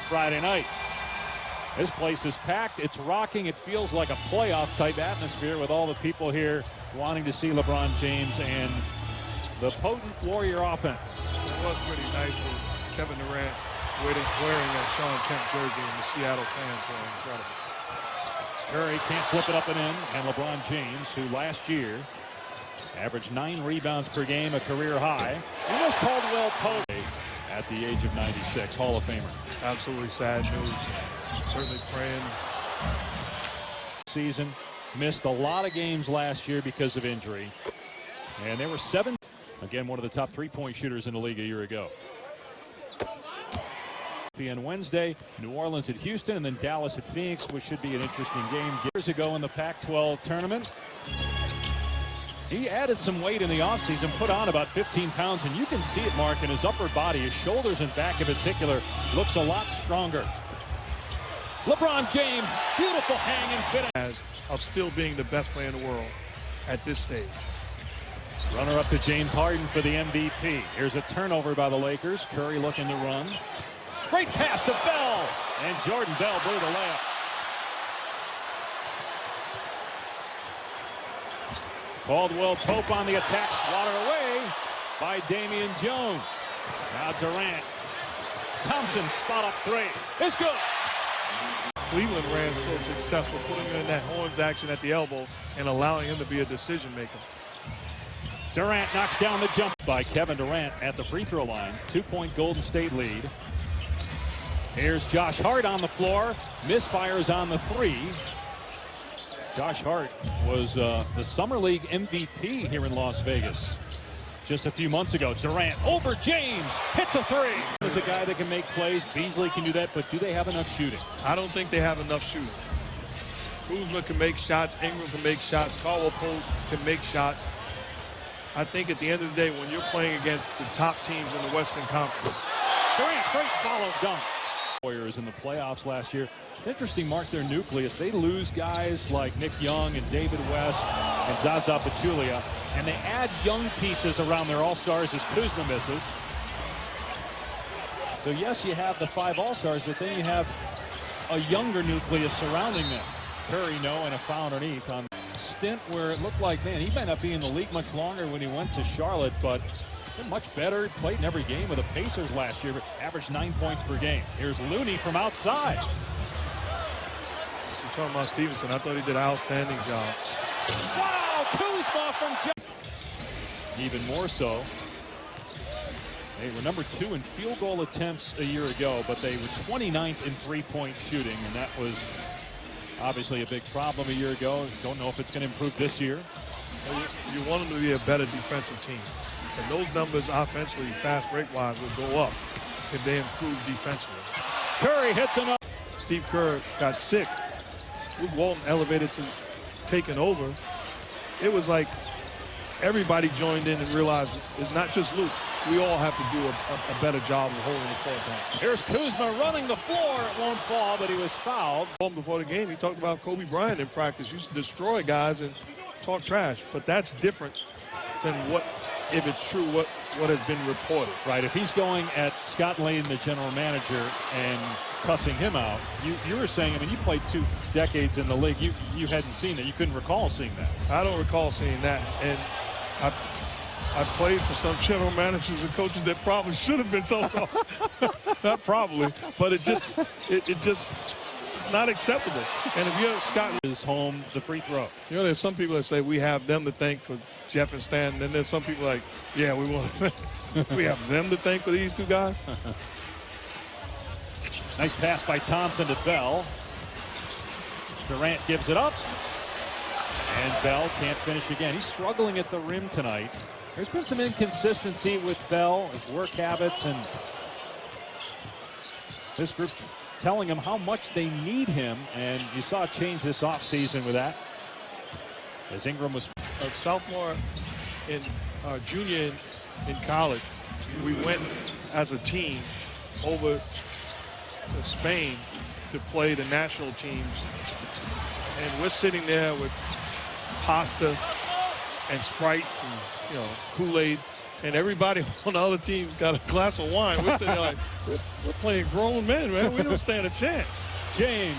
Friday night. This place is packed. It's rocking. It feels like a playoff type atmosphere with all the people here wanting to see LeBron James and the potent Warrior offense. It was pretty nice with Kevin Durant wearing a Sean Kemp jersey, and the Seattle fans were incredible. Curry can't flip it up and in, and LeBron James, who last year averaged 9 rebounds per game, a career high. He was Caldwell Pope at the age of 96, Hall of Famer. Absolutely sad news. Certainly praying. Season missed a lot of games last year because of injury, and there were 7. Again, one of the top 3-point shooters in the league a year ago. On Wednesday, New Orleans at Houston, and then Dallas at Phoenix, which should be an interesting game. Years ago in the Pac-12 tournament, he added some weight in the offseason, put on about 15 pounds, and you can see it, Mark, in his upper body. His shoulders and back in particular looks a lot stronger. LeBron James, beautiful hang and finish. Of still being the best player in the world at this stage. Runner up to James Harden for the MVP. Here's a turnover by the Lakers. Curry looking to run. Great pass to Bell, and Jordan Bell blew the layup. Caldwell Pope on the attack, swatted away by Damian Jones. Now Durant. Thompson, spot up 3. It's good. Cleveland ran so successful, putting him in that horns action at the elbow and allowing him to be a decision maker. Durant knocks down the jump by Kevin Durant at the free throw line. 2-point Golden State lead. Here's Josh Hart on the floor. Misfires on the 3. Josh Hart was the Summer League MVP here in Las Vegas just a few months ago. Durant over James, hits a 3. There's a guy that can make plays. Beasley can do that, but do they have enough shooting? I don't think they have enough shooting. Kuzma can make shots. Ingram can make shots. Caldwell Pope can make shots. I think at the end of the day, when you're playing against the top teams in the Western Conference. Durant, great follow dunk. Warriors in the playoffs last year. It's interesting, Mark, their nucleus. They lose guys like Nick Young and David West and Zaza Pachulia, and they add young pieces around their all-stars as Kuzma misses. So yes, you have the 5 all-stars, but then you have a younger nucleus surrounding them. Curry, and a foul underneath on a stint where it looked like, man, he might not be in the league much longer when he went to Charlotte, but they're much better. Played in every game with the Pacers last year, averaged 9 points per game. Here's Looney from outside. You're talking about Stevenson. I thought he did an outstanding job. Wow, Kuzma from even more so. They were number 2 in field goal attempts a year ago, but they were 29th in 3-point shooting, and that was obviously a big problem a year ago. Don't know if it's going to improve this year. You want them to be a better defensive team. And those numbers offensively, fast break-wise, will go up if they improve defensively. Curry hits another. Steve Kerr got sick. Luke Walton elevated to taking over. It was like everybody joined in and realized it's not just Luke. We all have to do a better job of holding the court down. Here's Kuzma running the floor. It won't fall, but he was fouled. Before the game, he talked about Kobe Bryant in practice. He used to destroy guys and talk trash. But that's different than what, if it's true, what has been reported. Right. If he's going at Scott Layden, the general manager, and cussing him out, you were saying, I mean, you played 2 decades in the league. You hadn't seen that. You couldn't recall seeing that. I don't recall seeing that. And I played for some general managers and coaches that probably should have been told off. Not probably, but it just it's not acceptable. And if you're Scott is home the free throw. There's some people that say we have them to thank for Jeff and Stan, and then there's some people like, yeah, we want to thank. We have them to thank for these 2 guys. Nice pass by Thompson to Bell. Durant gives it up, and Bell can't finish again. He's struggling at the rim tonight. There's been some inconsistency with Bell, his work habits, and this group telling him how much they need him, and you saw a change this offseason with that. As Ingram was a sophomore in junior in college, we went as a team over to Spain to play the national teams, and we're sitting there with pasta and Sprites and Kool-Aid, and everybody on the other team got a glass of wine. We're sitting there like, we're playing grown men, man. We don't stand a chance. James,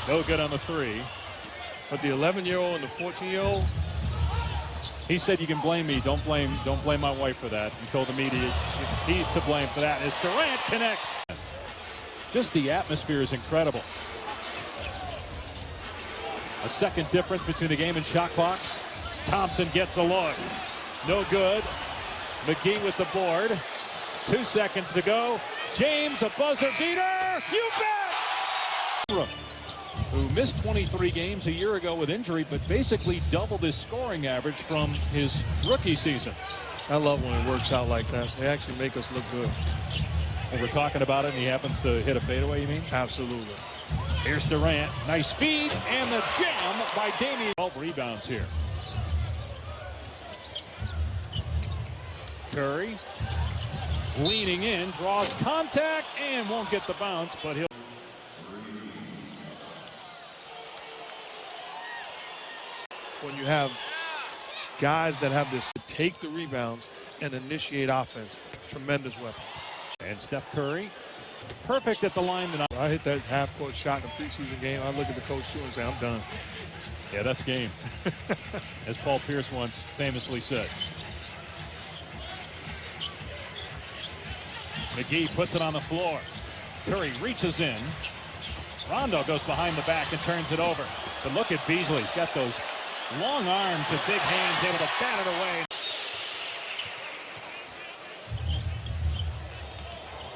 no good on the three. But the 11-year-old and the 14-year-old, he said, "You can blame me. Don't blame my wife for that." He told the media he's to blame for that. As Durant connects, just the atmosphere is incredible. A second difference between the game and shot clocks. Thompson gets a look. No good. McGee with the board. 2 seconds to go. James, a buzzer beater. You bet! Who missed 23 games a year ago with injury, but basically doubled his scoring average from his rookie season. I love when it works out like that. They actually make us look good. And we're talking about it, and he happens to hit a fadeaway, you mean? Absolutely. Here's Durant. Nice feed, and the jam by Damian. 12 rebounds here. Curry leaning in, draws contact, and won't get the bounce, but he'll. When you have guys that have this to take the rebounds and initiate offense, tremendous weapon. And Steph Curry, perfect at the line tonight. I hit that half-court shot in a preseason game. I look at the coach too and say, I'm done. Yeah, that's game. As Paul Pierce once famously said. McGee puts it on the floor. Curry reaches in. Rondo goes behind the back and turns it over. But look at Beasley. He's got those long arms and big hands, able to bat it away.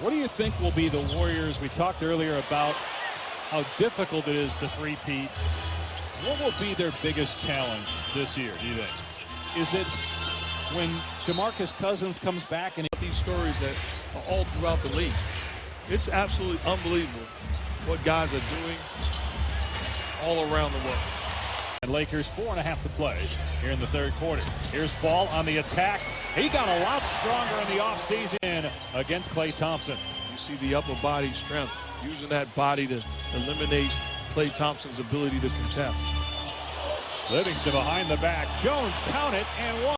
What do you think will be the Warriors? We talked earlier about how difficult it is to three-peat. What will be their biggest challenge this year, do you think? Is it when DeMarcus Cousins comes back and these stories that are all throughout the league? It's absolutely unbelievable what guys are doing all around the world. And Lakers 4.5 to play here in the third quarter. Here's Ball on the attack. He got a lot stronger in the offseason against Klay Thompson. You see the upper body strength, using that body to eliminate Klay Thompson's ability to contest. Livingston behind the back. Jones count it and one.